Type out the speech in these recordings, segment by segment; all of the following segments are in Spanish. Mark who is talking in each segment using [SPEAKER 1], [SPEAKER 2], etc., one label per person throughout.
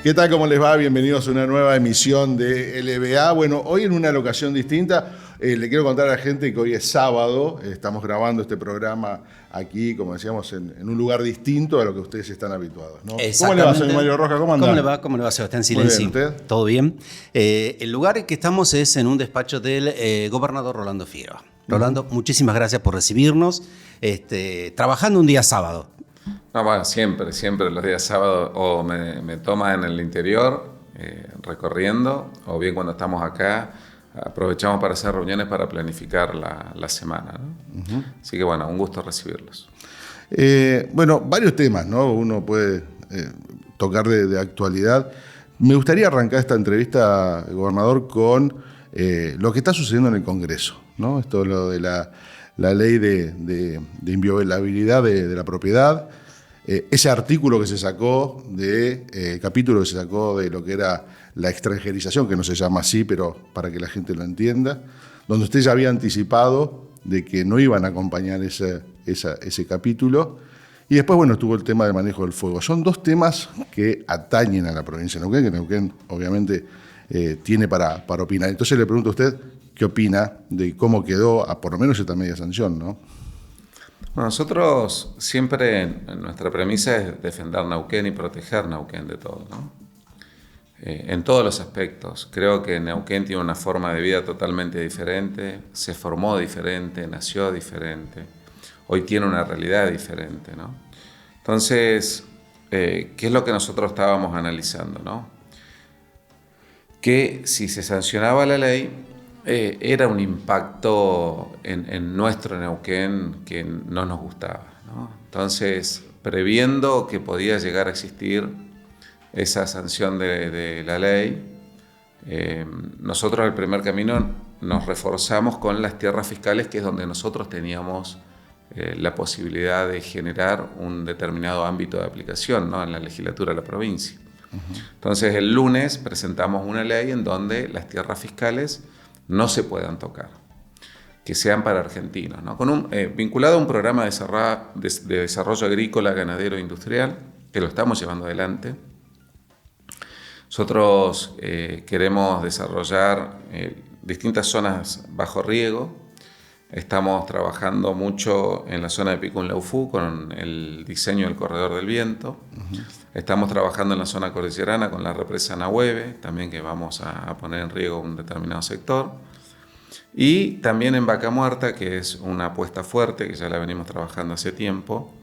[SPEAKER 1] ¿Qué tal? ¿Cómo les va? Bienvenidos a una nueva emisión de LBA. Bueno, hoy en una locación distinta. Le quiero contar a la gente que hoy es sábado. Estamos grabando este programa aquí, como decíamos, en un lugar distinto a lo que ustedes están habituados, ¿no? ¿Cómo le va, señor Mario Rojas? ¿Cómo anda?
[SPEAKER 2] ¿Cómo le va, Sebastián
[SPEAKER 1] Muy
[SPEAKER 2] Silenzi?
[SPEAKER 1] bien, ¿usted?
[SPEAKER 2] ¿Todo bien? El lugar en que estamos es en un despacho del gobernador Rolando Figueroa. Rolando, muchísimas gracias por recibirnos, trabajando un día sábado.
[SPEAKER 3] No, bueno, siempre los días sábados o me toma en el interior recorriendo, o bien cuando estamos acá aprovechamos para hacer reuniones para planificar la semana, ¿no? Así que bueno, un gusto recibirlos.
[SPEAKER 1] Bueno, varios temas, ¿no? Uno puede tocar de actualidad. Me gustaría arrancar esta entrevista, gobernador, con lo que está sucediendo en el Congreso, ¿no? Esto es lo de la ley de inviolabilidad de la propiedad. Ese artículo que se sacó, capítulo que se sacó de lo que era la extranjerización, que no se llama así, pero para que la gente lo entienda, donde usted ya había anticipado de que no iban a acompañar ese capítulo. Y después, bueno, estuvo el tema del manejo del fuego. Son dos temas que atañen a la provincia de Neuquén, que Neuquén obviamente tiene para opinar. Entonces le pregunto a usted, ¿qué opina de cómo quedó, por lo menos esta media sanción, ¿no?
[SPEAKER 3] Bueno, nosotros siempre, nuestra premisa es defender Neuquén y proteger Neuquén de todo, ¿no? En todos los aspectos. Creo que Neuquén tiene una forma de vida totalmente diferente, se formó diferente, nació diferente, hoy tiene una realidad diferente, ¿no? Entonces, ¿qué es lo que nosotros estábamos analizando, ¿no? Que si se sancionaba la ley, era un impacto en nuestro Neuquén que no nos gustaba, ¿no? Entonces, previendo que podía llegar a existir esa sanción de la ley, nosotros el primer camino nos reforzamos con las tierras fiscales, que es donde nosotros teníamos la posibilidad de generar un determinado ámbito de aplicación, ¿no? En la legislatura de la provincia. Entonces, el lunes presentamos una ley en donde las tierras fiscales no se puedan tocar, que sean para argentinos, ¿no? Vinculado a un programa de desarrollo agrícola, ganadero e industrial, que lo estamos llevando adelante. Nosotros queremos desarrollar distintas zonas bajo riego. Estamos trabajando mucho en la zona de Picunlaufú con el diseño del corredor del viento. Estamos trabajando en la zona cordillerana con la represa Nahueve, también que vamos a poner en riego un determinado sector. Y también en Vaca Muerta, que es una apuesta fuerte, que ya la venimos trabajando hace tiempo,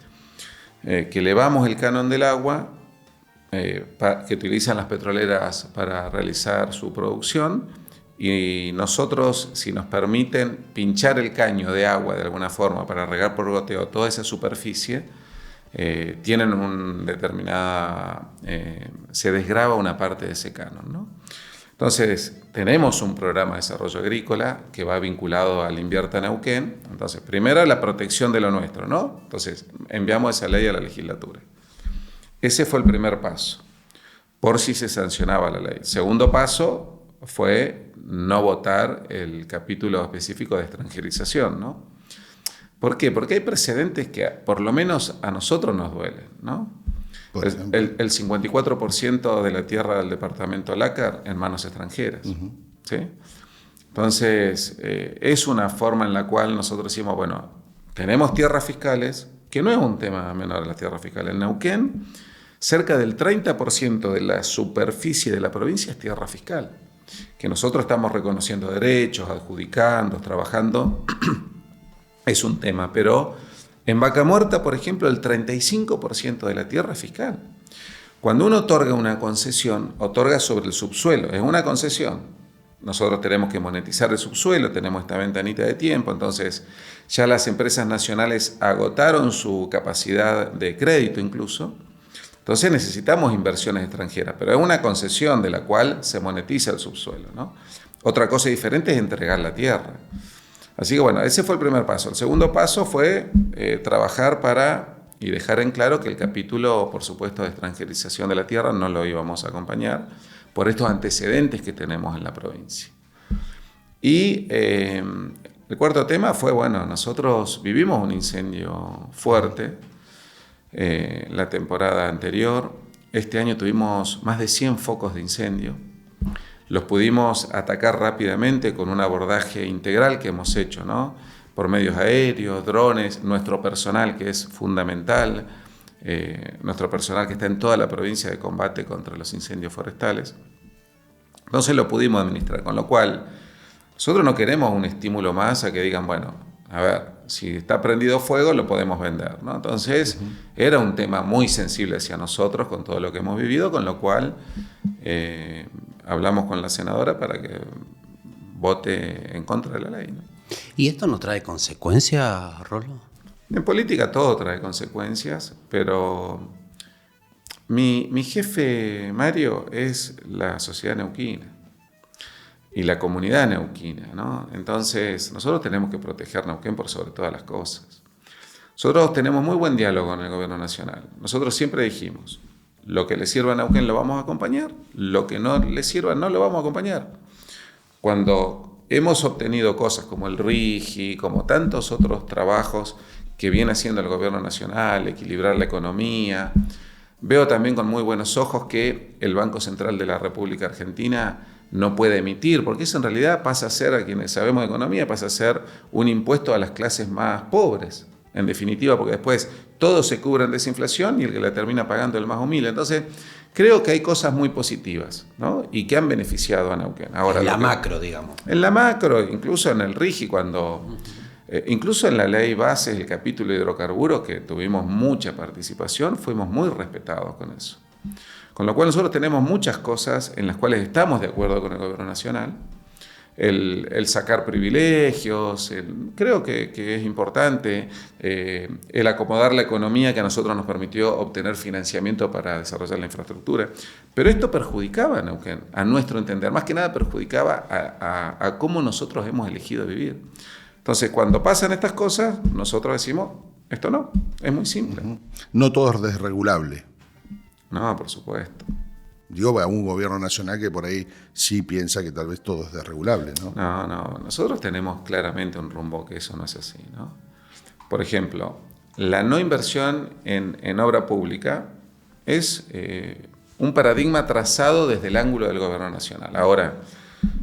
[SPEAKER 3] que elevamos el canon del agua que utilizan las petroleras para realizar su producción, y nosotros, si nos permiten pinchar el caño de agua de alguna forma para regar por goteo toda esa superficie, tienen un determinada, se desgrava una parte de ese canon, ¿no? Entonces, tenemos un programa de desarrollo agrícola que va vinculado al Invierta Neuquén. Entonces, primero la protección de lo nuestro, ¿no? Entonces, enviamos esa ley a la legislatura. Ese fue el primer paso, por si se sancionaba la ley. Segundo paso fue no votar el capítulo específico de extranjerización, ¿no? ¿Por qué? Porque hay precedentes que por lo menos a nosotros nos duelen, ¿no? El 54% de la tierra del departamento Lácar en manos extranjeras, ¿sí? Entonces, es una forma en la cual nosotros decimos, bueno, tenemos tierras fiscales, que no es un tema menor las tierras fiscales. En Neuquén, cerca del 30% de la superficie de la provincia es tierra fiscal, que nosotros estamos reconociendo derechos, adjudicando, trabajando, es un tema, pero en Vaca Muerta, por ejemplo, el 35% de la tierra es fiscal. Cuando uno otorga una concesión, otorga sobre el subsuelo, es una concesión. Nosotros tenemos que monetizar el subsuelo, tenemos esta ventanita de tiempo, entonces ya las empresas nacionales agotaron su capacidad de crédito incluso. Entonces necesitamos inversiones extranjeras, pero es una concesión de la cual se monetiza el subsuelo, ¿no? Otra cosa diferente es entregar la tierra. Así que bueno, ese fue el primer paso. El segundo paso fue trabajar y dejar en claro que el capítulo, por supuesto, de extranjerización de la tierra no lo íbamos a acompañar por estos antecedentes que tenemos en la provincia. Y el cuarto tema fue, bueno, nosotros vivimos un incendio fuerte la temporada anterior. este año tuvimos más de 100 focos de incendio. Los pudimos atacar rápidamente con un abordaje integral que hemos hecho, ¿no? Por medios aéreos, drones, nuestro personal que es fundamental, nuestro personal que está en toda la provincia de combate contra los incendios forestales. Entonces lo pudimos administrar, con lo cual nosotros no queremos un estímulo más a que digan, bueno, a ver, si está prendido fuego lo podemos vender, ¿no? Entonces era un tema muy sensible hacia nosotros con todo lo que hemos vivido, con lo cual hablamos con la senadora para que vote en contra de la ley, ¿no?
[SPEAKER 2] ¿Y esto no trae consecuencias, Rolo?
[SPEAKER 3] En política todo trae consecuencias, pero mi jefe, Mario, es la sociedad neuquina y la comunidad neuquina, ¿no? Entonces, nosotros tenemos que proteger Neuquén por sobre todas las cosas. Nosotros tenemos muy buen diálogo con el gobierno nacional. Nosotros siempre dijimos, lo que le sirva a Neuquén lo vamos a acompañar, lo que no le sirva no lo vamos a acompañar. Cuando hemos obtenido cosas como el RIGI, como tantos otros trabajos que viene haciendo el gobierno nacional, equilibrar la economía, veo también con muy buenos ojos que el Banco Central de la República Argentina no puede emitir, porque eso en realidad pasa a ser, a quienes sabemos de economía, pasa a ser un impuesto a las clases más pobres, en definitiva, porque después todos se cubren de esa inflación y el que la termina pagando es el más humilde. Entonces, creo que hay cosas muy positivas, ¿no? Y que han beneficiado a Neuquén. Ahora,
[SPEAKER 2] en la macro, digamos.
[SPEAKER 3] En la macro, incluso en el RIGI, incluso en la ley bases, el capítulo de hidrocarburos, que tuvimos mucha participación, fuimos muy respetados con eso. Con lo cual nosotros tenemos muchas cosas en las cuales estamos de acuerdo con el gobierno nacional. El sacar privilegios, creo que es importante el acomodar la economía que a nosotros nos permitió obtener financiamiento para desarrollar la infraestructura. Pero esto perjudicaba a Neuquén, a nuestro entender. Más que nada perjudicaba a cómo nosotros hemos elegido vivir. Entonces, cuando pasan estas cosas, nosotros decimos, esto no, es muy simple.
[SPEAKER 1] No todo es desregulable.
[SPEAKER 3] No, por supuesto.
[SPEAKER 1] Digo, a un gobierno nacional que por ahí sí piensa que tal vez todo es desregulable, ¿no?
[SPEAKER 3] No, nosotros tenemos claramente un rumbo que eso no es así, ¿no? Por ejemplo, la no inversión en obra pública es un paradigma trazado desde el ángulo del gobierno nacional. Ahora,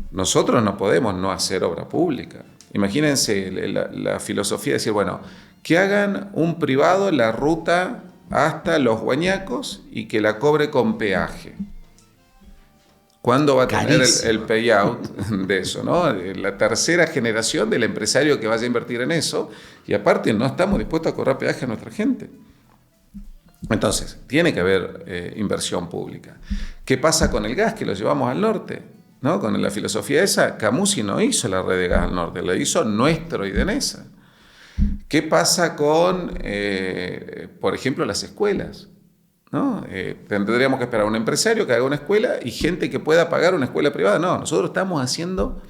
[SPEAKER 3] nosotros no podemos no hacer obra pública. Imagínense la filosofía de decir, bueno, que hagan un privado la ruta hasta Los Guañacos y que la cobre con peaje. ¿Cuándo va a tener el payout de eso, ¿no? La tercera generación del empresario que vaya a invertir en eso, y aparte no estamos dispuestos a cobrar peaje a nuestra gente. Entonces, tiene que haber inversión pública. ¿Qué pasa con el gas que lo llevamos al norte? ¿No? Con la filosofía esa, Camusi no hizo la red de gas al norte, la hizo Nuestro y Denesa. ¿Qué pasa con, por ejemplo, las escuelas? ¿No? Tendríamos que esperar a un empresario que haga una escuela y gente que pueda pagar una escuela privada. No, nosotros estamos haciendo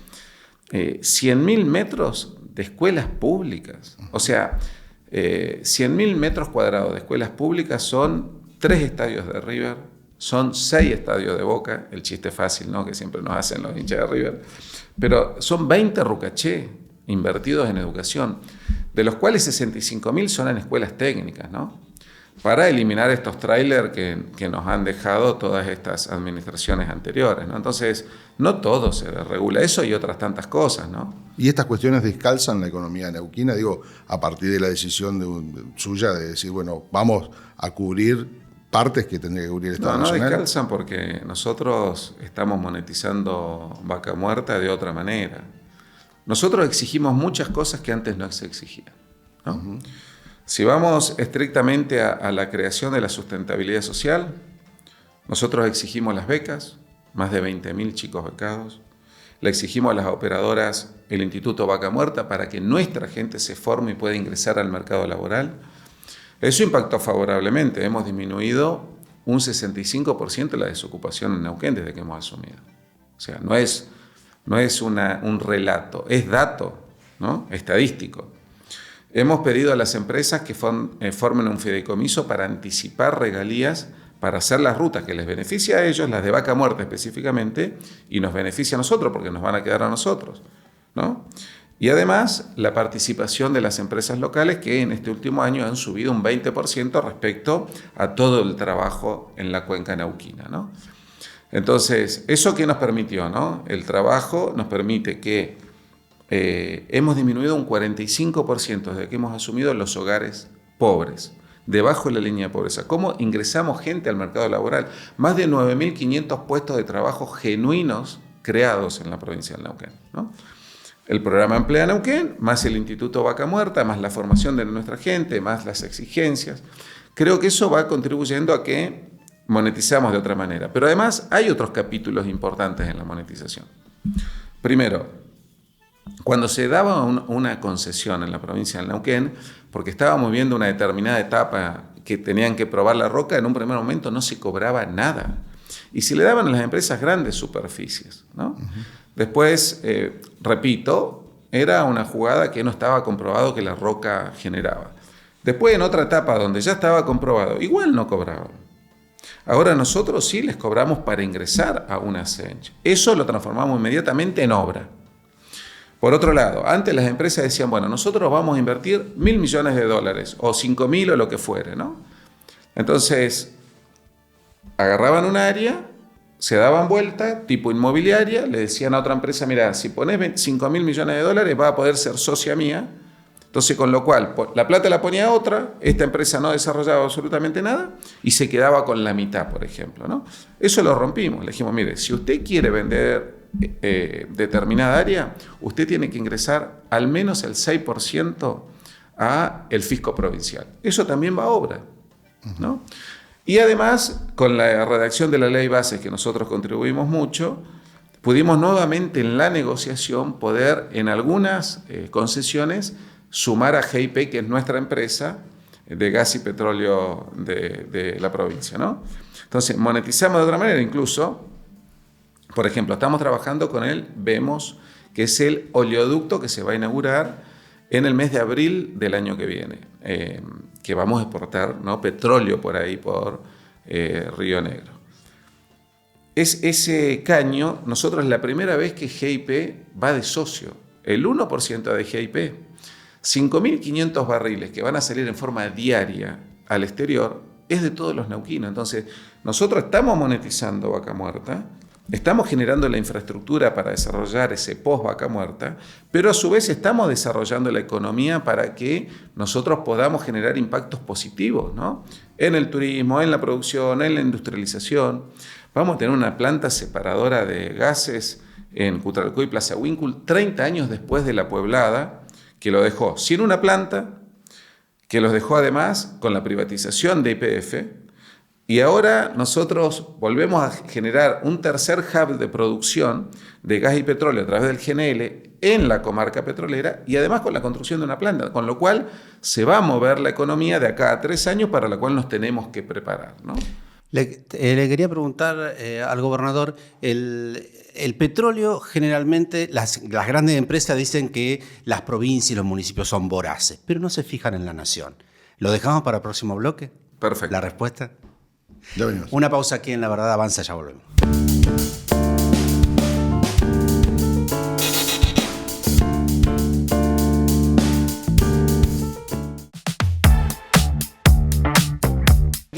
[SPEAKER 3] 100.000 metros de escuelas públicas. O sea, 100.000 metros cuadrados de escuelas públicas son 3 estadios de River, son 6 estadios de Boca, el chiste fácil, ¿no? Que siempre nos hacen los hinchas de River, pero son 20 Rucaché invertidos en educación, de los cuales 65.000 son en escuelas técnicas, ¿no? Para eliminar estos trailers que nos han dejado todas estas administraciones anteriores, ¿no? Entonces, no todo se regula, eso y otras tantas cosas, ¿no?
[SPEAKER 1] ¿Y estas cuestiones descalzan la economía neuquina? Digo, a partir de la decisión suya de decir, bueno, vamos a cubrir partes que tendría que cubrir el Estado Nacional.
[SPEAKER 3] No descalzan porque nosotros estamos monetizando vaca muerta de otra manera. Nosotros exigimos muchas cosas que antes no se exigían, ¿no? Uh-huh. Si vamos estrictamente a la creación de la sustentabilidad social, nosotros exigimos las becas, más de 20.000 chicos becados. Le exigimos a las operadoras el Instituto Vaca Muerta para que nuestra gente se forme y pueda ingresar al mercado laboral. Eso impactó favorablemente. Hemos disminuido un 65% la desocupación en Neuquén desde que hemos asumido. O sea, no es un relato, es dato, ¿no? Estadístico. Hemos pedido a las empresas que formen un fideicomiso para anticipar regalías, para hacer las rutas que les beneficia a ellos, las de vaca muerta específicamente, y nos beneficia a nosotros porque nos van a quedar a nosotros, ¿no? Y además, la participación de las empresas locales que en este último año han subido un 20% respecto a todo el trabajo en la cuenca neuquina, ¿no? Entonces, ¿eso qué nos permitió, no? El trabajo nos permite que hemos disminuido un 45% desde que hemos asumido los hogares pobres, debajo de la línea de pobreza. ¿Cómo ingresamos gente al mercado laboral? Más de 9.500 puestos de trabajo genuinos creados en la provincia del Neuquén, ¿no? El programa Emplea Neuquén, más el Instituto Vaca Muerta, más la formación de nuestra gente, más las exigencias. Creo que eso va contribuyendo a que monetizamos de otra manera. Pero además hay otros capítulos importantes en la monetización. Primero, cuando se daba una concesión en la provincia del Neuquén, porque estábamos viendo una determinada etapa que tenían que probar la roca, en un primer momento no se cobraba nada. Y se le daban a las empresas grandes superficies, ¿no? Después, repito, era una jugada que no estaba comprobado que la roca generaba. Después, en otra etapa donde ya estaba comprobado, igual no cobraban. Ahora nosotros sí les cobramos para ingresar a una SENCH. Eso lo transformamos inmediatamente en obra. Por otro lado, antes las empresas decían, bueno, nosotros vamos a invertir $1.000 millones o 5.000 o lo que fuere, ¿no? Entonces, agarraban un área, se daban vuelta, tipo inmobiliaria, le decían a otra empresa, mira, si pones $5.000 millones va a poder ser socia mía. Entonces, con lo cual, la plata la ponía otra, esta empresa no desarrollaba absolutamente nada y se quedaba con la mitad, por ejemplo, ¿no? Eso lo rompimos. Le dijimos, mire, si usted quiere vender determinada área, usted tiene que ingresar al menos el 6% a el fisco provincial. Eso también va a obra, ¿no? Y además, con la redacción de la ley base, que nosotros contribuimos mucho, pudimos nuevamente en la negociación poder en algunas concesiones sumar a GIP, que es nuestra empresa de gas y petróleo de la provincia, ¿no? Entonces, monetizamos de otra manera, incluso, por ejemplo, estamos trabajando con el VEMOS, que es el oleoducto que se va a inaugurar en el mes de abril del año que viene, que vamos a exportar, ¿no?, petróleo por ahí, por Río Negro. Ese caño, nosotros es la primera vez que GIP va de socio, el 1% de GIP. 5.500 barriles que van a salir en forma diaria al exterior es de todos los neuquinos. Entonces, nosotros estamos monetizando Vaca Muerta, estamos generando la infraestructura para desarrollar ese post-Vaca Muerta, pero a su vez estamos desarrollando la economía para que nosotros podamos generar impactos positivos, ¿no?, en el turismo, en la producción, en la industrialización. Vamos a tener una planta separadora de gases en Cutralcó y Plaza Winkle 30 años después de la Pueblada, que lo dejó sin una planta, que los dejó además con la privatización de YPF, y ahora nosotros volvemos a generar un tercer hub de producción de gas y petróleo a través del GNL en la comarca petrolera y además con la construcción de una planta, con lo cual se va a mover la economía de acá a 3 años para la cual nos tenemos que preparar, ¿no?
[SPEAKER 2] Le quería preguntar al gobernador, el petróleo generalmente, las grandes empresas dicen que las provincias y los municipios son voraces, pero no se fijan en la nación. ¿Lo dejamos para el próximo bloque?
[SPEAKER 3] Perfecto.
[SPEAKER 2] ¿La respuesta?
[SPEAKER 1] Ya venimos.
[SPEAKER 2] Una pausa aquí en La Verdad Avanza, ya volvemos.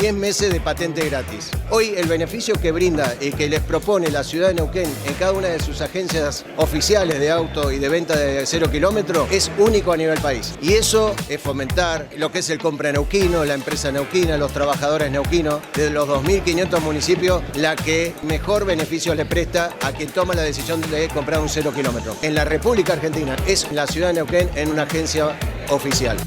[SPEAKER 4] Meses de patente gratis. Hoy el beneficio que brinda y que les propone la ciudad de Neuquén en cada una de sus agencias oficiales de auto y de venta de 0 kilómetro es único a nivel país. Y eso es fomentar lo que es el compra neuquino, la empresa neuquina, los trabajadores neuquinos, de los 2.500 municipios, la que mejor beneficio le presta a quien toma la decisión de comprar un 0 kilómetro. En la República Argentina es la ciudad de Neuquén en una agencia oficial.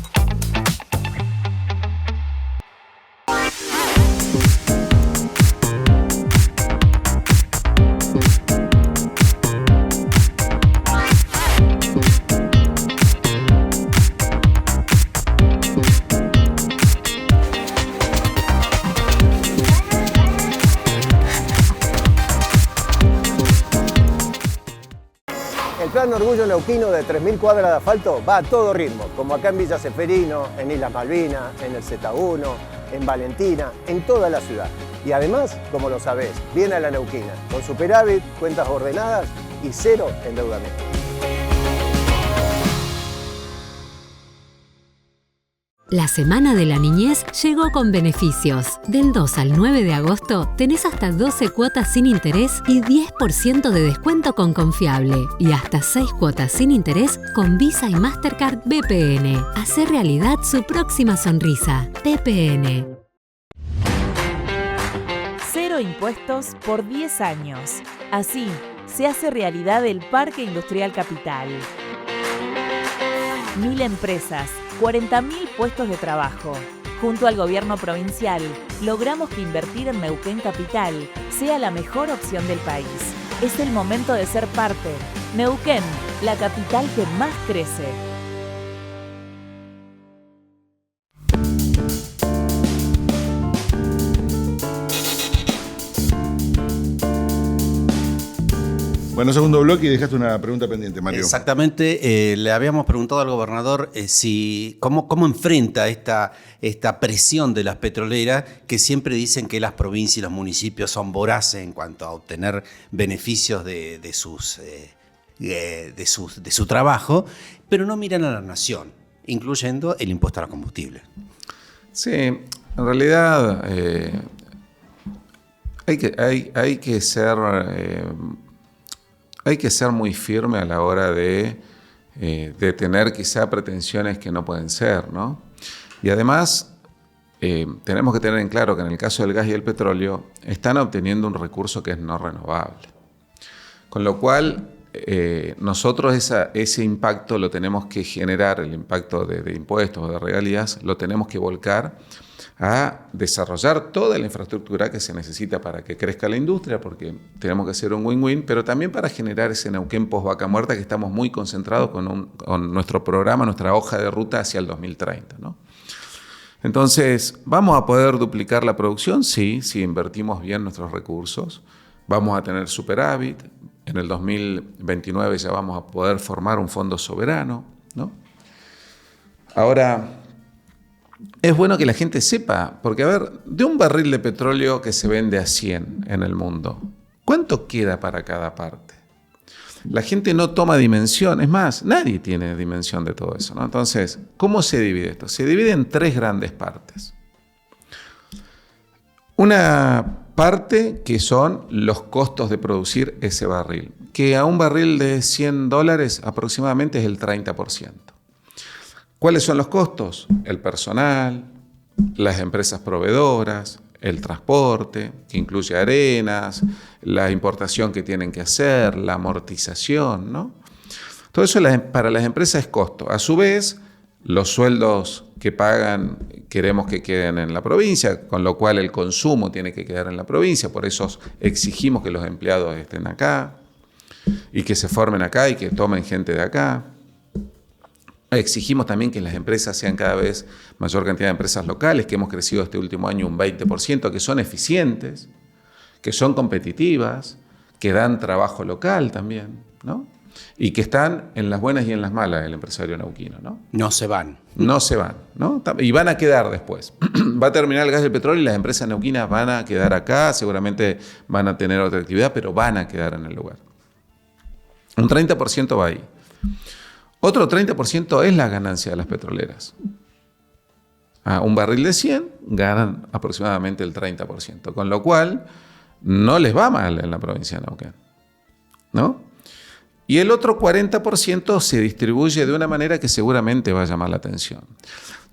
[SPEAKER 4] El plan Orgullo Neuquino de 3.000 cuadras de asfalto va a todo ritmo, como acá en Villa Ceferino, en Islas Malvinas, en el Z1, en Valentina, en toda la ciudad. Y además, como lo sabés, viene a la Neuquina, con superávit, cuentas ordenadas y 0 endeudamiento.
[SPEAKER 5] La Semana de la Niñez llegó con beneficios. Del 2 al 9 de agosto tenés hasta 12 cuotas sin interés y 10% de descuento con Confiable. Y hasta 6 cuotas sin interés con Visa y Mastercard BPN. Hacer realidad su próxima sonrisa. BPN.
[SPEAKER 6] Cero impuestos por 10 años. Así se hace realidad el Parque Industrial Capital. 1000 empresas, 40.000 puestos de trabajo. Junto al gobierno provincial, logramos que invertir en Neuquén Capital sea la mejor opción del país. Es el momento de ser parte. Neuquén, la capital que más crece.
[SPEAKER 1] Bueno, segundo bloque y dejaste una pregunta pendiente, Mario.
[SPEAKER 2] Exactamente, le habíamos preguntado al gobernador cómo enfrenta esta presión de las petroleras que siempre dicen que las provincias y los municipios son voraces en cuanto a obtener beneficios de su trabajo, pero no miran a la nación, incluyendo el impuesto a los combustibles.
[SPEAKER 3] Sí, en realidad hay que ser muy firme a la hora de tener quizá pretensiones que no pueden ser, ¿no? Y además tenemos que tener en claro que en el caso del gas y el petróleo están obteniendo un recurso que es no renovable. Con lo cual nosotros ese impacto lo tenemos que generar, el impacto de impuestos o de regalías, lo tenemos que volcar a desarrollar toda la infraestructura que se necesita para que crezca la industria, porque tenemos que hacer un win-win, pero también para generar ese Neuquén post-vaca muerta que estamos muy concentrados con nuestro programa, nuestra hoja de ruta hacia el 2030, ¿no? Entonces, ¿vamos a poder duplicar la producción? Sí, si invertimos bien nuestros recursos. Vamos a tener superávit. En el 2029 ya vamos a poder formar un fondo soberano, ¿no? Ahora, es bueno que la gente sepa, porque a ver, de un barril de petróleo que se vende a 100 en el mundo, ¿cuánto queda para cada parte? La gente no toma dimensión, es más, nadie tiene dimensión de todo eso, ¿no? Entonces, ¿cómo se divide esto? Se divide en 3 grandes partes. Una parte que son los costos de producir ese barril, que a un barril de $100 aproximadamente es el 30%. ¿Cuáles son los costos? El personal, las empresas proveedoras, el transporte, que incluye arenas, la importación que tienen que hacer, la amortización, ¿no? Todo eso para las empresas es costo. A su vez, los sueldos que pagan queremos que queden en la provincia, con lo cual el consumo tiene que quedar en la provincia, por eso exigimos que los empleados estén acá y que se formen acá y que tomen gente de acá. Exigimos también que las empresas sean cada vez mayor cantidad de empresas locales, que hemos crecido este último año un 20%, que son eficientes, que son competitivas, que dan trabajo local también, ¿no? Y que están en las buenas y en las malas del empresario neuquino, ¿no?
[SPEAKER 2] No se van.
[SPEAKER 3] No se van, ¿no? Y van a quedar después. Va a terminar el gas y el petróleo y las empresas neuquinas van a quedar acá, seguramente van a tener otra actividad, pero van a quedar en el lugar. Un 30% va ahí. Otro 30% es la ganancia de las petroleras. A un barril de 100 ganan aproximadamente el 30%, con lo cual no les va mal en la provincia de Neuquén, ¿no? Y el otro 40% se distribuye de una manera que seguramente va a llamar la atención.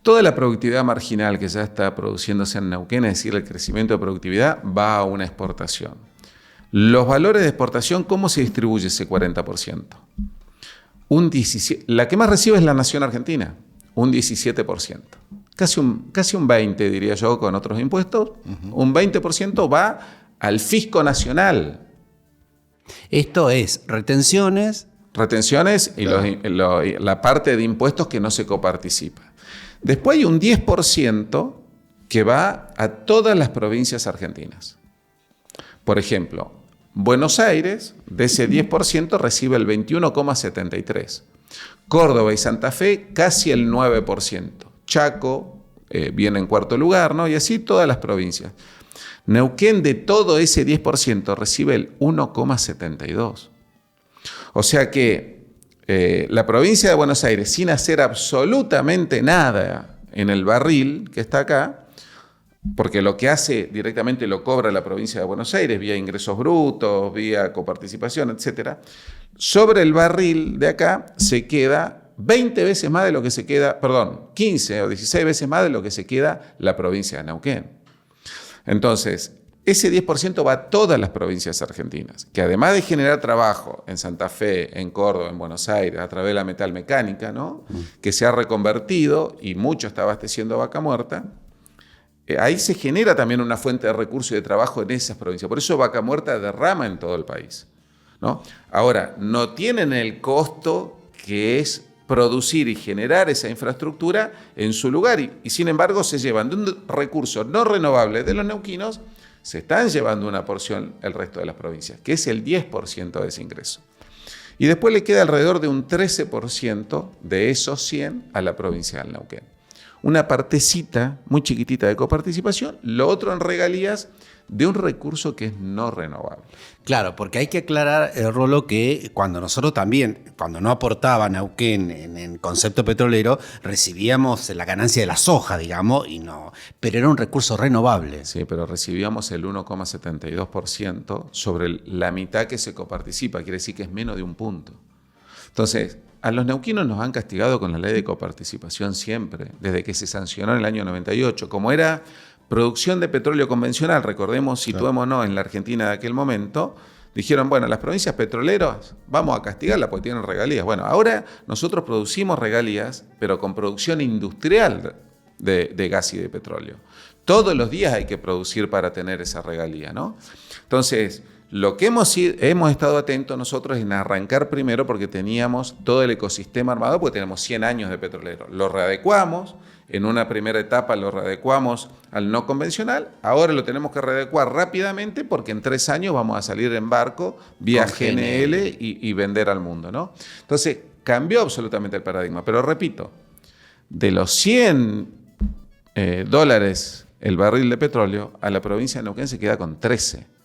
[SPEAKER 3] Toda la productividad marginal que ya está produciéndose en Neuquén, es decir, el crecimiento de productividad, va a una exportación. Los valores de exportación, ¿cómo se distribuye ese 40%? La que más recibe es la nación argentina, un 17%. Casi un 20%, diría yo, con otros impuestos. Un 20% va al fisco nacional.
[SPEAKER 2] Esto es retenciones.
[SPEAKER 3] Retenciones y la parte de impuestos que no se coparticipa. Después hay un 10% que va a todas las provincias argentinas. Por ejemplo, Buenos Aires, de ese 10%, recibe el 21,73%. Córdoba y Santa Fe, casi el 9%. Chaco viene en cuarto lugar, ¿no? Y así todas las provincias. Neuquén, de todo ese 10%, recibe el 1,72%. O sea que la provincia de Buenos Aires, sin hacer absolutamente nada en el barril que está acá, porque lo que hace directamente lo cobra la provincia de Buenos Aires vía ingresos brutos, vía coparticipación, etc. Sobre el barril de acá se queda 20 veces más de lo que se queda, 15 o 16 veces más de lo que se queda la provincia de Neuquén. Entonces, ese 10% va a todas las provincias argentinas, que además de generar trabajo en Santa Fe, en Córdoba, en Buenos Aires, a través de la metalmecánica, ¿no? Que se ha reconvertido y mucho está abasteciendo Vaca Muerta, ahí se genera también una fuente de recursos y de trabajo en esas provincias. Por eso Vaca Muerta derrama en todo el país, ¿no? Ahora, no tienen el costo que es producir y generar esa infraestructura en su lugar y sin embargo se llevan de un recurso no renovable de los neuquinos, se están llevando una porción el resto de las provincias, que es el 10% de ese ingreso. Y después le queda alrededor de un 13% de esos 100 a la provincia del Neuquén. Una partecita muy chiquitita de coparticipación, lo otro en regalías de un recurso que es no renovable.
[SPEAKER 2] Claro, porque hay que aclarar, Rolo, que cuando nosotros también, cuando no aportaba Neuquén en concepto petrolero, recibíamos la ganancia de la soja, digamos, y no, pero era un recurso renovable.
[SPEAKER 3] Sí, pero recibíamos el 1,72% sobre la mitad que se coparticipa, quiere decir que es menos de un punto. Entonces, a los neuquinos nos han castigado con la ley de coparticipación siempre, desde que se sancionó en el año 98, como era producción de petróleo convencional, recordemos, situémonos en la Argentina de aquel momento, dijeron, bueno, las provincias petroleras vamos a castigarlas porque tienen regalías. Bueno, ahora nosotros producimos regalías, pero con producción industrial de gas y de petróleo. Todos los días hay que producir para tener esa regalía, ¿no? Entonces, lo que hemos estado atentos nosotros en arrancar primero porque teníamos todo el ecosistema armado, porque tenemos 100 años de petrolero. Lo readecuamos. En una primera etapa lo readecuamos al no convencional, ahora lo tenemos que readecuar rápidamente porque en 3 años vamos a salir en barco vía GNL y vender al mundo, ¿no? Entonces, cambió absolutamente el paradigma, pero repito, de los 100 dólares el barril de petróleo, a la provincia de Neuquén se queda con 13.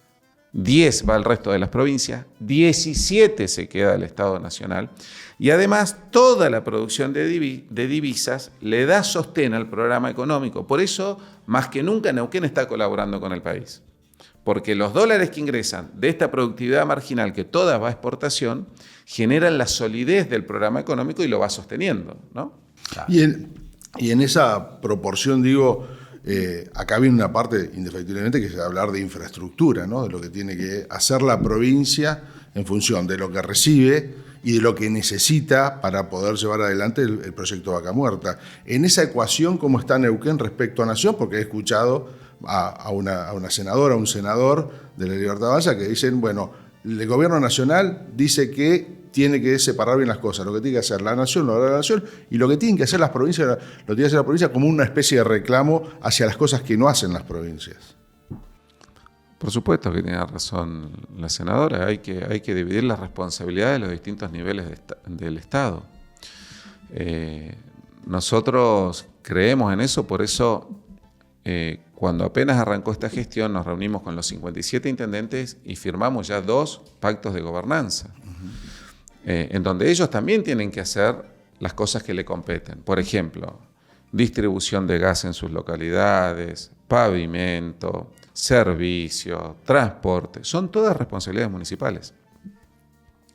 [SPEAKER 3] 10 va al resto de las provincias, 17 se queda al Estado Nacional y además toda la producción de divisas le da sostén al programa económico. Por eso, más que nunca, Neuquén está colaborando con el país. Porque los dólares que ingresan de esta productividad marginal, que toda va a exportación, generan la solidez del programa económico y lo va sosteniendo, ¿no?
[SPEAKER 1] Claro. Y en esa proporción, digo, acá viene una parte, indefectiblemente, que es hablar de infraestructura, ¿no? De lo que tiene que hacer la provincia en función de lo que recibe y de lo que necesita para poder llevar adelante el proyecto Vaca Muerta. En esa ecuación, ¿cómo está Neuquén respecto a Nación? Porque he escuchado a una senadora, a un senador de la Libertad Avanza que dicen, bueno, el gobierno nacional dice que tiene que separar bien las cosas, lo que tiene que hacer la Nación, lo hará la Nación, y lo que tienen que hacer las provincias, lo tiene que hacer la provincia como una especie de reclamo hacia las cosas que no hacen las provincias.
[SPEAKER 3] Por supuesto que tiene razón la senadora, hay que dividir las responsabilidades de los distintos niveles del Estado. Nosotros creemos en eso, por eso cuando apenas arrancó esta gestión nos reunimos con los 57 intendentes y firmamos ya 2 pactos de gobernanza, en donde ellos también tienen que hacer las cosas que le competen. Por ejemplo, distribución de gas en sus localidades, pavimento, servicio, transporte, son todas responsabilidades municipales.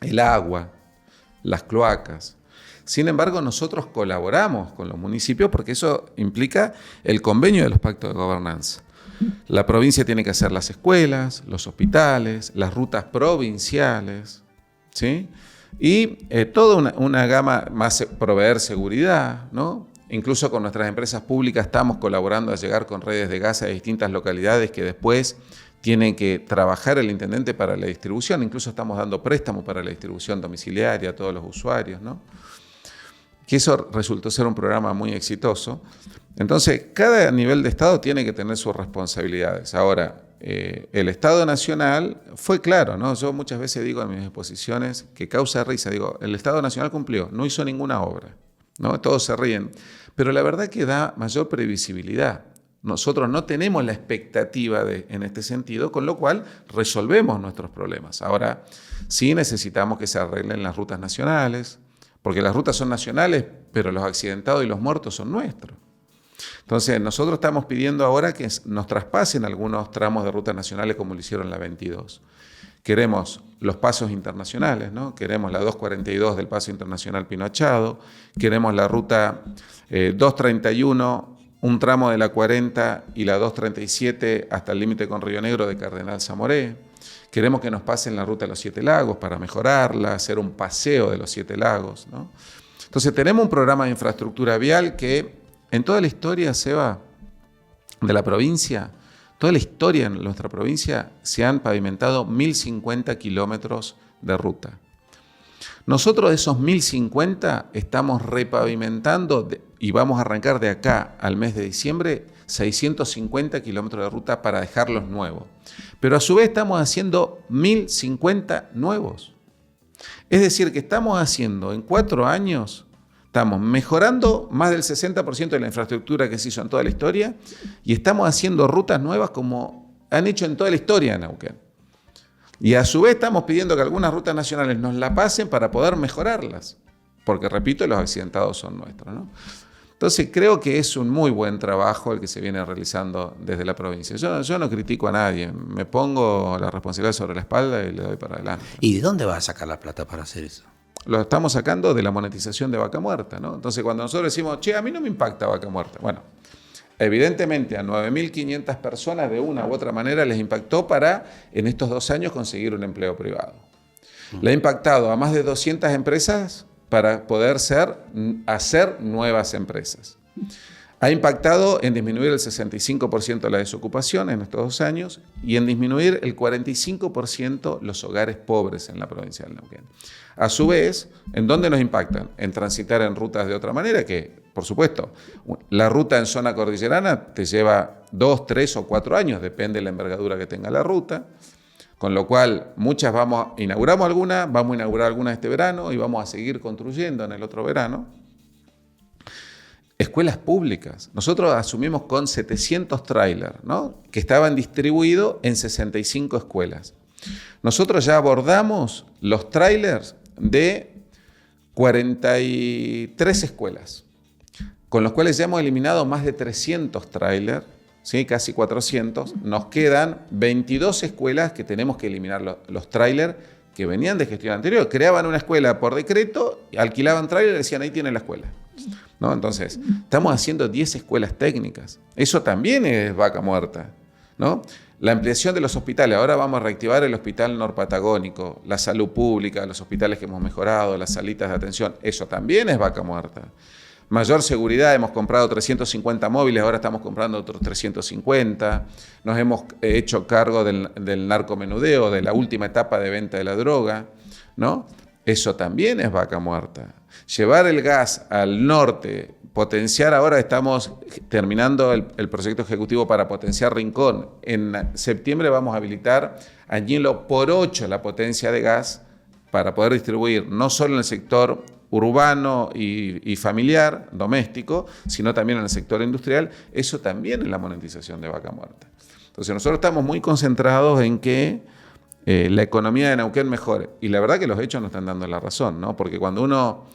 [SPEAKER 3] El agua, las cloacas. Sin embargo, nosotros colaboramos con los municipios porque eso implica el convenio de los pactos de gobernanza. La provincia tiene que hacer las escuelas, los hospitales, las rutas provinciales, ¿sí? Y toda una gama más, proveer seguridad, ¿no? Incluso con nuestras empresas públicas estamos colaborando a llegar con redes de gas a distintas localidades que después tienen que trabajar el intendente para la distribución. Incluso estamos dando préstamos para la distribución domiciliaria a todos los usuarios, ¿no? Que eso resultó ser un programa muy exitoso. Entonces, cada nivel de Estado tiene que tener sus responsabilidades. Ahora, el Estado Nacional fue claro, ¿no? Yo muchas veces digo en mis exposiciones que causa risa, digo, el Estado Nacional cumplió, no hizo ninguna obra, ¿no? Todos se ríen, pero la verdad que da mayor previsibilidad. Nosotros no tenemos la expectativa en este sentido, con lo cual resolvemos nuestros problemas. Ahora, sí necesitamos que se arreglen las rutas nacionales, porque las rutas son nacionales, pero los accidentados y los muertos son nuestros. Entonces, nosotros estamos pidiendo ahora que nos traspasen algunos tramos de rutas nacionales como lo hicieron la 22. Queremos los pasos internacionales, ¿no? Queremos la 242 del paso internacional Pino Achado, queremos la ruta 231, un tramo de la 40 y la 237 hasta el límite con Río Negro de Cardenal Zamoré. Queremos que nos pasen la ruta de los 7 lagos para mejorarla, hacer un paseo de los 7 lagos, ¿no? Entonces tenemos un programa de infraestructura vial que en toda la historia, Seba, de la provincia, toda la historia en nuestra provincia se han pavimentado 1.050 kilómetros de ruta. Nosotros de esos 1.050 estamos repavimentando y vamos a arrancar de acá al mes de diciembre 650 kilómetros de ruta para dejarlos nuevos. Pero a su vez estamos haciendo 1.050 nuevos. Es decir, que estamos haciendo en 4 años, estamos mejorando más del 60% de la infraestructura que se hizo en toda la historia y estamos haciendo rutas nuevas como han hecho en toda la historia de Neuquén. Y a su vez estamos pidiendo que algunas rutas nacionales nos la pasen para poder mejorarlas, porque repito, los accidentados son nuestros, ¿no? Entonces creo que es un muy buen trabajo el que se viene realizando desde la provincia. Yo no critico a nadie, me pongo la responsabilidad sobre la espalda y le doy para adelante.
[SPEAKER 2] ¿Y de dónde vas a sacar la plata para hacer eso?
[SPEAKER 3] Lo estamos sacando de la monetización de Vaca Muerta, ¿no? Entonces cuando nosotros decimos, che, a mí no me impacta Vaca Muerta, bueno, evidentemente a 9.500 personas de una u otra manera les impactó para en estos 2 años conseguir un empleo privado. Le ha impactado a más de 200 empresas para poder hacer nuevas empresas. Ha impactado en disminuir el 65% de la desocupación en estos 2 años y en disminuir el 45% los hogares pobres en la provincia del Neuquén. A su vez, ¿en dónde nos impactan? En transitar en rutas de otra manera que, por supuesto, la ruta en zona cordillerana te lleva 2, 3 o 4 años, depende de la envergadura que tenga la ruta. Con lo cual, inauguramos algunas, vamos a inaugurar algunas este verano y vamos a seguir construyendo en el otro verano. Escuelas públicas. Nosotros asumimos con 700 trailers, ¿no? Que estaban distribuidos en 65 escuelas. Nosotros ya abordamos los trailers de 43 escuelas, con los cuales ya hemos eliminado más de 300 trailers. ¿Sí? Casi 400, nos quedan 22 escuelas que tenemos que eliminar los trailers que venían de gestión anterior. Creaban una escuela por decreto, alquilaban trailers y decían, ahí tienen la escuela, ¿no? Entonces, estamos haciendo 10 escuelas técnicas. Eso también es Vaca Muerta, ¿no? La ampliación de los hospitales. Ahora vamos a reactivar el Hospital Norpatagónico, la salud pública, los hospitales que hemos mejorado, las salitas de atención. Eso también es Vaca Muerta. Mayor seguridad, hemos comprado 350 móviles, ahora estamos comprando otros 350. Nos hemos hecho cargo del narcomenudeo, de la última etapa de venta de la droga, ¿no? Eso también es Vaca Muerta. Llevar el gas al norte, potenciar, ahora estamos terminando el proyecto ejecutivo para potenciar Rincón. En septiembre vamos a habilitar Añelo por 8 la potencia de gas para poder distribuir no solo en el sector urbano y familiar, doméstico, sino también en el sector industrial. Eso también es la monetización de Vaca Muerta. Entonces nosotros estamos muy concentrados en que la economía de Neuquén mejore. Y la verdad que los hechos nos están dando la razón, ¿no? Porque cuando uno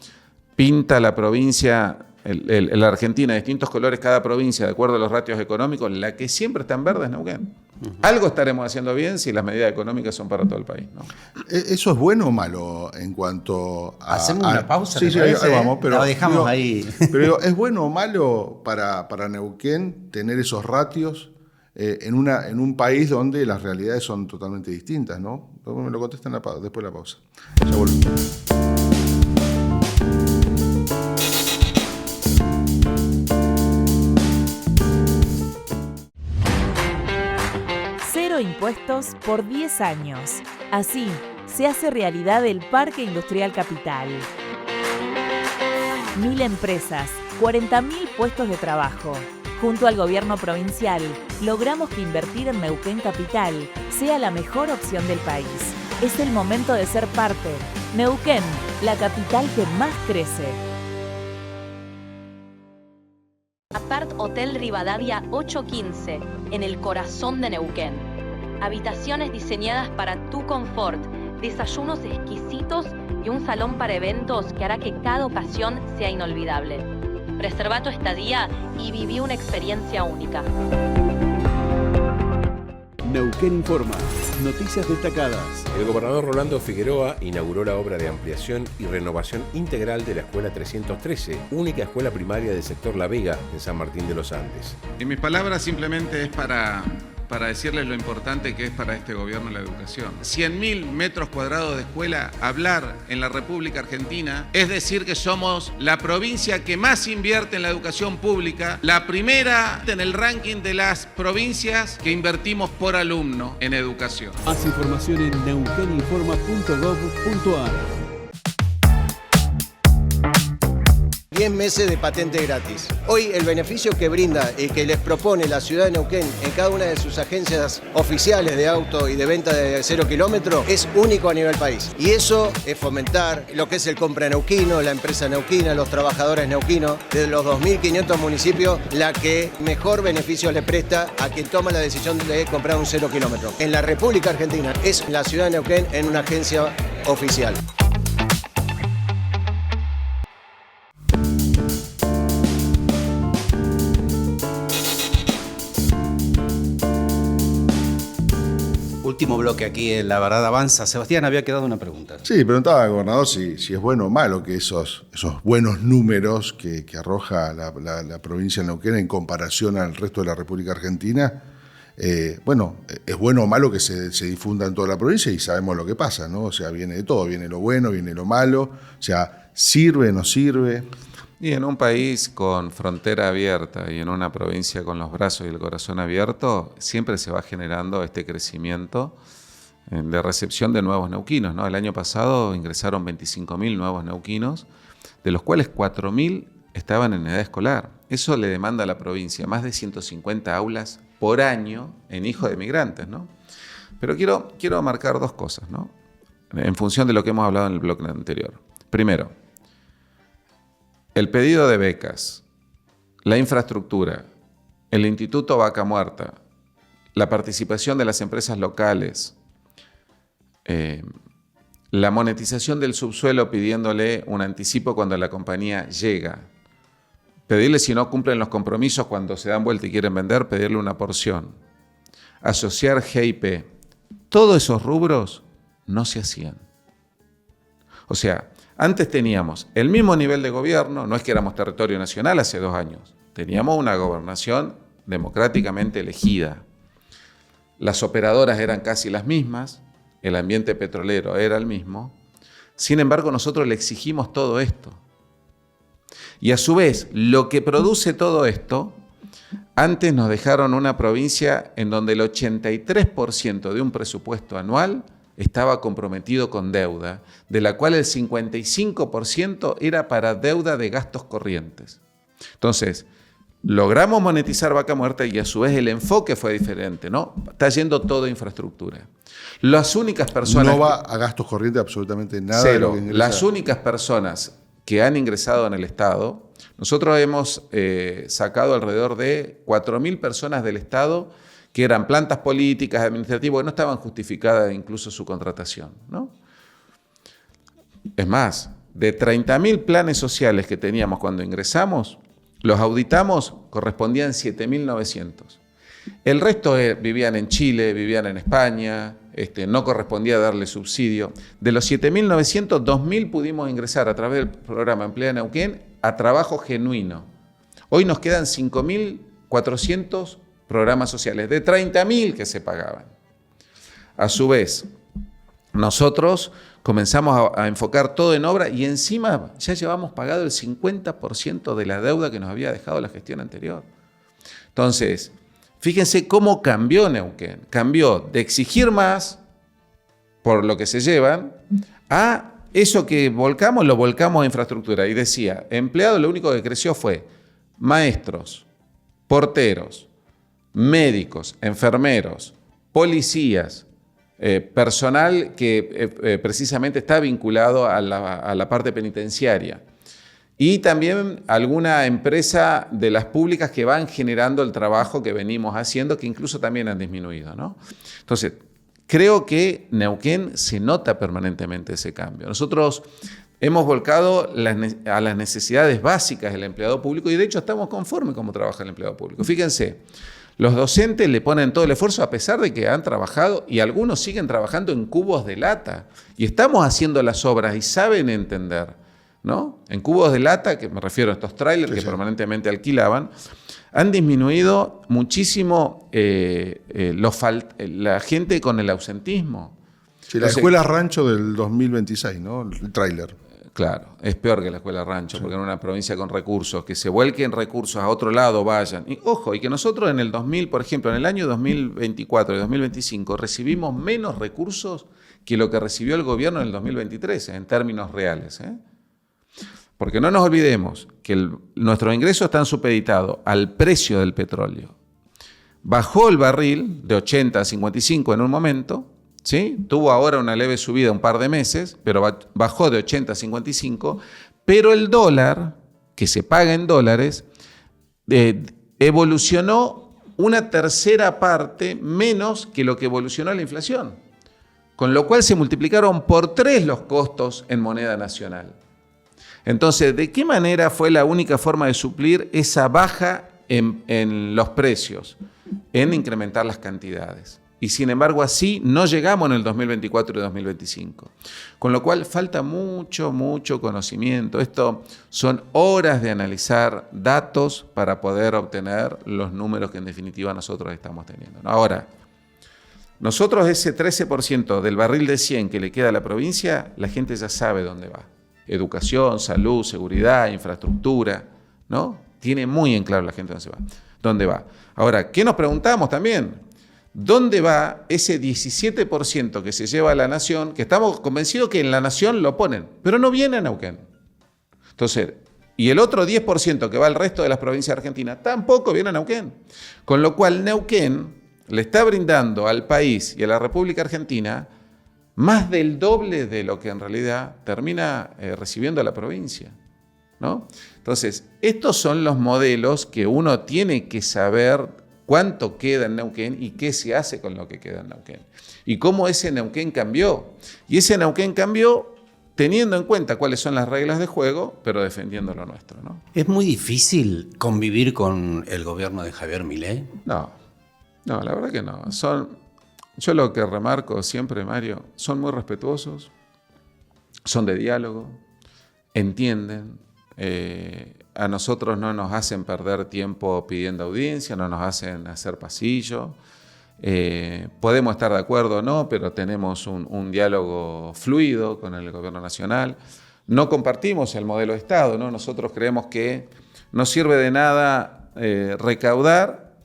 [SPEAKER 3] pinta la provincia, la Argentina, de distintos colores cada provincia, de acuerdo a los ratios económicos, la que siempre está en verde es Neuquén. Algo estaremos haciendo bien si las medidas económicas son para todo el país, ¿no?
[SPEAKER 1] ¿Eso es bueno o malo en cuanto a...?
[SPEAKER 2] Hacemos una pausa.
[SPEAKER 1] Sí, ahí vamos. Pero,
[SPEAKER 2] lo dejamos ahí.
[SPEAKER 1] Pero ¿es bueno o malo para Neuquén tener esos ratios en un país donde las realidades son totalmente distintas, ¿no? Me lo contestan después de la pausa. Ya volvemos.
[SPEAKER 6] Impuestos por 10 años. Así se hace realidad el Parque Industrial Capital. 1.000 empresas, 40.000 puestos de trabajo. Junto al gobierno provincial, logramos que invertir en Neuquén Capital sea la mejor opción del país. Es el momento de ser parte. Neuquén, la capital que más crece.
[SPEAKER 7] Apart Hotel Rivadavia 815, en el corazón de Neuquén. Habitaciones diseñadas para tu confort, desayunos exquisitos y un salón para eventos que hará que cada ocasión sea inolvidable. Reserva tu estadía y viví una experiencia única.
[SPEAKER 8] Neuquén Informa. Noticias destacadas.
[SPEAKER 9] El gobernador Rolando Figueroa inauguró la obra de ampliación y renovación integral de la Escuela 313, única escuela primaria del sector La Vega en San Martín de los Andes.
[SPEAKER 10] En mis palabras simplemente es para decirles lo importante que es para este gobierno la educación. 100.000 metros cuadrados de escuela, hablar en la República Argentina, es decir que somos la provincia que más invierte en la educación pública, la primera en el ranking de las provincias que invertimos por alumno en educación.
[SPEAKER 8] Más información en neuqueninforma.gov.ar.
[SPEAKER 4] 10 meses de patente gratis. Hoy el beneficio que brinda y que les propone la ciudad de Neuquén en cada una de sus agencias oficiales de auto y de venta de 0 kilómetros es único a nivel país. Y eso es fomentar lo que es el compra neuquino, la empresa neuquina, los trabajadores neuquinos, de los 2.500 municipios, la que mejor beneficio le presta a quien toma la decisión de comprar un 0 kilómetro. En la República Argentina es la ciudad de Neuquén en una agencia oficial.
[SPEAKER 2] Último bloque aquí en La Verdad Avanza. Sebastián, había quedado una pregunta.
[SPEAKER 1] Sí, preguntaba al gobernador si es bueno o malo que esos buenos números que arroja la provincia de Neuquén en comparación al resto de la República Argentina, es bueno o malo que se difunda en toda la provincia y sabemos lo que pasa, ¿no? O sea, viene de todo, viene lo bueno, viene lo malo, o sea, sirve, no sirve.
[SPEAKER 3] Y en un país con frontera abierta y en una provincia con los brazos y el corazón abierto, siempre se va generando este crecimiento de recepción de nuevos neuquinos, ¿no? El año pasado ingresaron 25.000 nuevos neuquinos, de los cuales 4.000 estaban en edad escolar. Eso le demanda a la provincia más de 150 aulas por año en hijos de migrantes, ¿no? Pero quiero marcar dos cosas, ¿no? En función de lo que hemos hablado en el bloque anterior. Primero, el pedido de becas, la infraestructura, el Instituto Vaca Muerta, la participación de las empresas locales, la monetización del subsuelo pidiéndole un anticipo cuando la compañía llega, pedirle si no cumplen los compromisos cuando se dan vuelta y quieren vender, pedirle una porción, asociar GIP, todos esos rubros no se hacían. O sea, antes teníamos el mismo nivel de gobierno, no es que éramos territorio nacional hace 2 años, teníamos una gobernación democráticamente elegida. Las operadoras eran casi las mismas, el ambiente petrolero era el mismo. Sin embargo, nosotros le exigimos todo esto. Y a su vez, lo que produce todo esto, antes nos dejaron una provincia en donde el 83% de un presupuesto anual estaba comprometido con deuda, de la cual el 55% era para deuda de gastos corrientes. Entonces, logramos monetizar Vaca Muerta y a su vez el enfoque fue diferente, ¿no? Está yendo todo a infraestructura. Las únicas personas...
[SPEAKER 1] No va a gastos corrientes absolutamente nada.
[SPEAKER 3] Cero.
[SPEAKER 1] De lo que ingresa.
[SPEAKER 3] Las únicas personas que han ingresado en el Estado, nosotros hemos sacado alrededor de 4.000 personas del Estado que eran plantas políticas, administrativas, que no estaban justificadas incluso su contratación, ¿no? Es más, de 30.000 planes sociales que teníamos cuando ingresamos, los auditamos, correspondían 7.900. El resto vivían en Chile, vivían en España, no correspondía darle subsidio. De los 7.900, 2.000 pudimos ingresar a través del programa Emplea Neuquén a trabajo genuino. Hoy nos quedan 5.400 programas sociales, de 30.000 que se pagaban. A su vez, nosotros comenzamos a enfocar todo en obra y encima ya llevamos pagado el 50% de la deuda que nos había dejado la gestión anterior. Entonces, fíjense cómo cambió Neuquén. Cambió de exigir más por lo que se llevan a eso que volcamos, lo volcamos a infraestructura. Y decía, empleado, lo único que creció fue maestros, porteros, médicos, enfermeros, policías, personal que precisamente está vinculado a la parte penitenciaria. Y también alguna empresa de las públicas que van generando el trabajo que venimos haciendo, que incluso también han disminuido, ¿no? Entonces, creo que Neuquén se nota permanentemente ese cambio. Nosotros hemos volcado a las necesidades básicas del empleado público y de hecho estamos conformes cómo trabaja el empleado público. Fíjense, los docentes le ponen todo el esfuerzo a pesar de que han trabajado y algunos siguen trabajando en cubos de lata y estamos haciendo las obras y saben entender, ¿no? En cubos de lata, que me refiero a estos trailers que permanentemente alquilaban, han disminuido muchísimo la gente con el ausentismo.
[SPEAKER 1] Sí, la escuela rancho del 2026, ¿no? El tráiler.
[SPEAKER 3] Claro, es peor que la escuela rancho, porque en una provincia con recursos, que se vuelquen recursos a otro lado, vayan. Y ojo, y que nosotros en el 2000, por ejemplo, en el año 2024 y 2025, recibimos menos recursos que lo que recibió el gobierno en el 2023, en términos reales. Porque no nos olvidemos que nuestros ingresos están supeditados al precio del petróleo. Bajó el barril de 80 a 55 en un momento, ¿sí? Tuvo ahora una leve subida un par de meses, pero bajó de 80 a 55, pero el dólar, que se paga en dólares, evolucionó una tercera parte menos que lo que evolucionó la inflación, con lo cual se multiplicaron por 3 los costos en moneda nacional. Entonces, ¿de qué manera fue la única forma de suplir esa baja en los precios? En incrementar las cantidades. Y sin embargo así no llegamos en el 2024 y 2025. Con lo cual falta mucho conocimiento. Esto son horas de analizar datos para poder obtener los números que en definitiva nosotros estamos teniendo. Ahora, nosotros ese 13% del barril de 100 que le queda a la provincia, la gente ya sabe dónde va. Educación, salud, seguridad, infraestructura, ¿no? Tiene muy en claro la gente dónde va. Ahora, ¿qué nos preguntamos también? ¿Dónde va ese 17% que se lleva a la Nación, que estamos convencidos que en la Nación lo ponen, pero no viene a Neuquén? Entonces, y el otro 10% que va al resto de las provincias argentinas tampoco viene a Neuquén. Con lo cual Neuquén le está brindando al país y a la República Argentina más del doble de lo que en realidad termina recibiendo la provincia, ¿no? Entonces, estos son los modelos que uno tiene que saber cuánto queda en Neuquén y qué se hace con lo que queda en Neuquén. Y cómo ese Neuquén cambió. Y ese Neuquén cambió teniendo en cuenta cuáles son las reglas de juego, pero defendiendo lo nuestro, ¿no?
[SPEAKER 2] ¿Es muy difícil convivir con el gobierno de Javier Milei?
[SPEAKER 3] No, la verdad que no. Yo lo que remarco siempre, Mario, son muy respetuosos, son de diálogo, entienden. A nosotros no nos hacen perder tiempo pidiendo audiencia, no nos hacen hacer pasillo. Podemos estar de acuerdo o no, pero tenemos un diálogo fluido con el gobierno nacional. No compartimos el modelo de Estado, ¿no? Nosotros creemos que no sirve de nada recaudar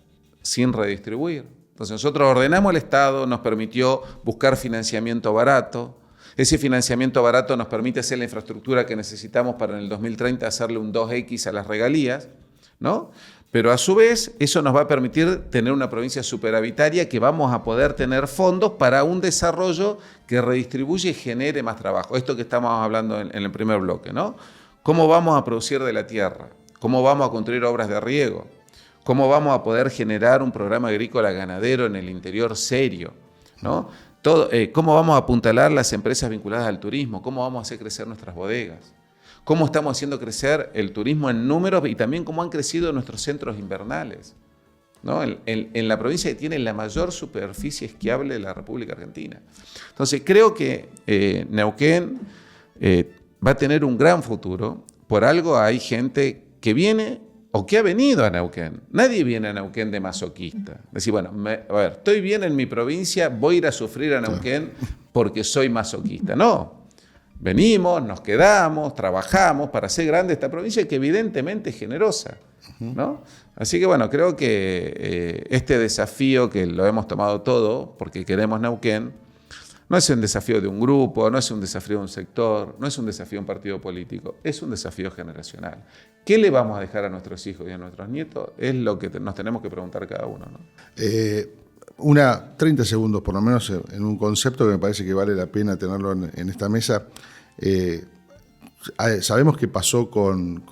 [SPEAKER 3] sin redistribuir. Entonces nosotros ordenamos el Estado, nos permitió buscar financiamiento barato. Ese financiamiento barato nos permite hacer la infraestructura que necesitamos para en el 2030 hacerle un 2X a las regalías, ¿no? Pero a su vez eso nos va a permitir tener una provincia superavitaria que vamos a poder tener fondos para un desarrollo que redistribuye y genere más trabajo. Esto que estamos hablando en el primer bloque, ¿no? ¿Cómo vamos a producir de la tierra? ¿Cómo vamos a construir obras de riego? ¿Cómo vamos a poder generar un programa agrícola ganadero en el interior serio, ¿no? ¿Cómo vamos a apuntalar las empresas vinculadas al turismo? ¿Cómo vamos a hacer crecer nuestras bodegas? ¿Cómo estamos haciendo crecer el turismo en números y también cómo han crecido nuestros centros invernales, ¿no? En la provincia que tiene la mayor superficie esquiable de la República Argentina. Entonces creo que Neuquén va a tener un gran futuro. Por algo hay gente que viene o que ha venido a Neuquén. Nadie viene a Neuquén de masoquista. Decir, bueno, estoy bien en mi provincia, voy a ir a sufrir a Neuquén porque soy masoquista. No, venimos, nos quedamos, trabajamos para hacer grande esta provincia que evidentemente es generosa, ¿no? Así que bueno, creo que este desafío que lo hemos tomado todo porque queremos Neuquén, no es un desafío de un grupo, no es un desafío de un sector, no es un desafío de un partido político, es un desafío generacional. ¿Qué le vamos a dejar a nuestros hijos y a nuestros nietos? Es lo que nos tenemos que preguntar cada uno, ¿no?
[SPEAKER 1] 30 segundos por lo menos en un concepto que me parece que vale la pena tenerlo en esta mesa. Sabemos que pasó con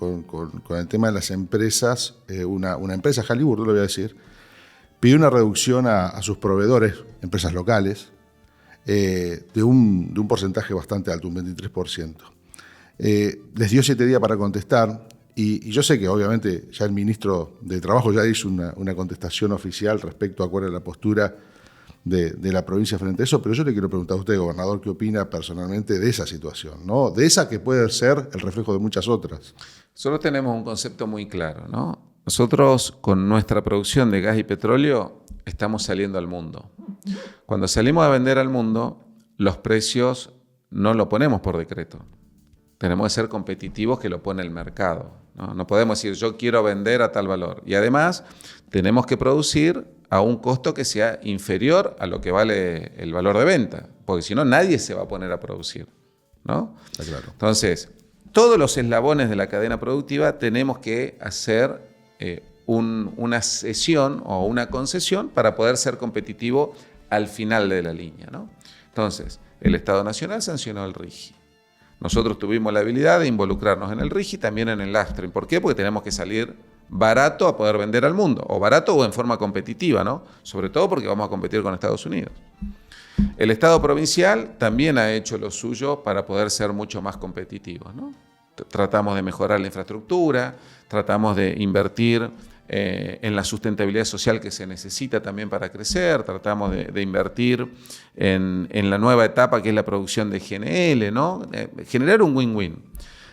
[SPEAKER 1] el tema de las empresas, una empresa, Halliburton, lo voy a decir, pidió una reducción a sus proveedores, empresas locales, de un porcentaje bastante alto, un 23%. les dio 7 días para contestar. Y yo sé que obviamente ya el ministro de Trabajo ya hizo una contestación oficial respecto a cuál es la postura de la provincia frente a eso, pero yo le quiero preguntar a usted, gobernador, ¿qué opina personalmente de esa situación, ¿no? De esa que puede ser el reflejo de muchas otras.
[SPEAKER 3] Nosotros tenemos un concepto muy claro, ¿no? Nosotros con nuestra producción de gas y petróleo estamos saliendo al mundo. Cuando salimos a vender al mundo, los precios no lo ponemos por decreto. Tenemos que ser competitivos, que lo pone el mercado, ¿no? No podemos decir yo quiero vender a tal valor. Y además tenemos que producir a un costo que sea inferior a lo que vale el valor de venta, porque si no nadie se va a poner a producir, ¿no?
[SPEAKER 1] Está claro.
[SPEAKER 3] Entonces, todos los eslabones de la cadena productiva tenemos que hacer una cesión o una concesión para poder ser competitivo al final de la línea, ¿no? Entonces, el Estado Nacional sancionó el RIGI. Nosotros tuvimos la habilidad de involucrarnos en el RIGI, también en el upstream. ¿Por qué? Porque tenemos que salir barato a poder vender al mundo, o barato o en forma competitiva, ¿no? Sobre todo porque vamos a competir con Estados Unidos. El Estado provincial también ha hecho lo suyo para poder ser mucho más competitivos, ¿no? Tratamos de mejorar la infraestructura, tratamos de invertir en la sustentabilidad social que se necesita también para crecer, tratamos de invertir en la nueva etapa que es la producción de GNL, ¿no? Generar un win-win.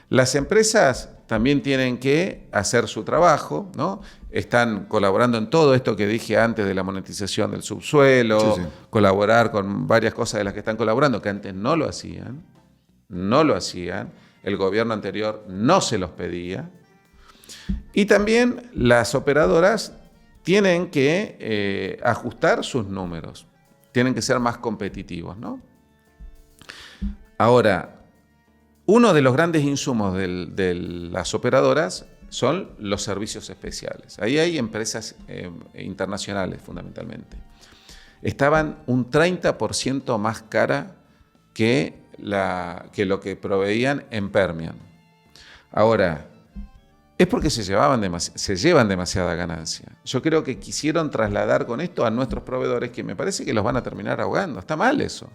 [SPEAKER 3] Las empresas también tienen que hacer su trabajo, ¿no? Están colaborando en todo esto que dije antes de la monetización del subsuelo, sí. Colaborar con varias cosas de las que están colaborando, que antes no lo hacían, el gobierno anterior no se los pedía. Y también las operadoras tienen que ajustar sus números, tienen que ser más competitivos, ¿no? Ahora, uno de los grandes insumos de las operadoras son los servicios especiales. Ahí hay empresas internacionales fundamentalmente. Estaban un 30% más cara que lo que proveían en Permian. Ahora, es porque se llevan demasiada ganancia. Yo creo que quisieron trasladar con esto a nuestros proveedores que me parece que los van a terminar ahogando. Está mal eso.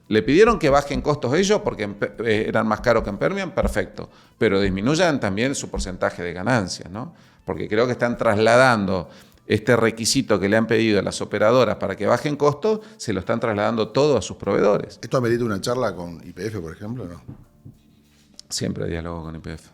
[SPEAKER 3] Le pidieron que bajen costos ellos porque eran más caros que en Permian, perfecto. Pero disminuyan también su porcentaje de ganancias, ¿no? Porque creo que están trasladando este requisito que le han pedido a las operadoras para que bajen costos, se lo están trasladando todo a sus proveedores.
[SPEAKER 1] ¿Esto amerita una charla con YPF, por ejemplo, no?
[SPEAKER 3] Siempre diálogo con YPF.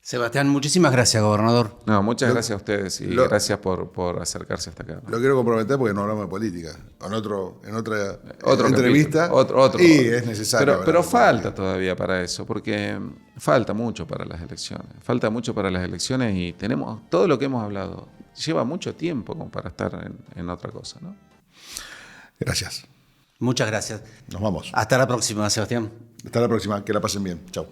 [SPEAKER 2] Sebastián, muchísimas gracias, gobernador.
[SPEAKER 3] No, muchas gracias a ustedes y gracias por acercarse hasta acá.
[SPEAKER 1] Lo quiero comprometer porque no hablamos de política. En otra entrevista.
[SPEAKER 3] Otro.
[SPEAKER 1] Y es necesario.
[SPEAKER 3] Pero falta todavía para eso, porque falta mucho para las elecciones. Falta mucho para las elecciones y tenemos todo lo que hemos hablado. Lleva mucho tiempo como para estar en otra cosa, ¿no?
[SPEAKER 1] Gracias.
[SPEAKER 2] Muchas gracias.
[SPEAKER 1] Nos vamos.
[SPEAKER 2] Hasta la próxima, Sebastián.
[SPEAKER 1] Hasta la próxima. Que la pasen bien. Chao.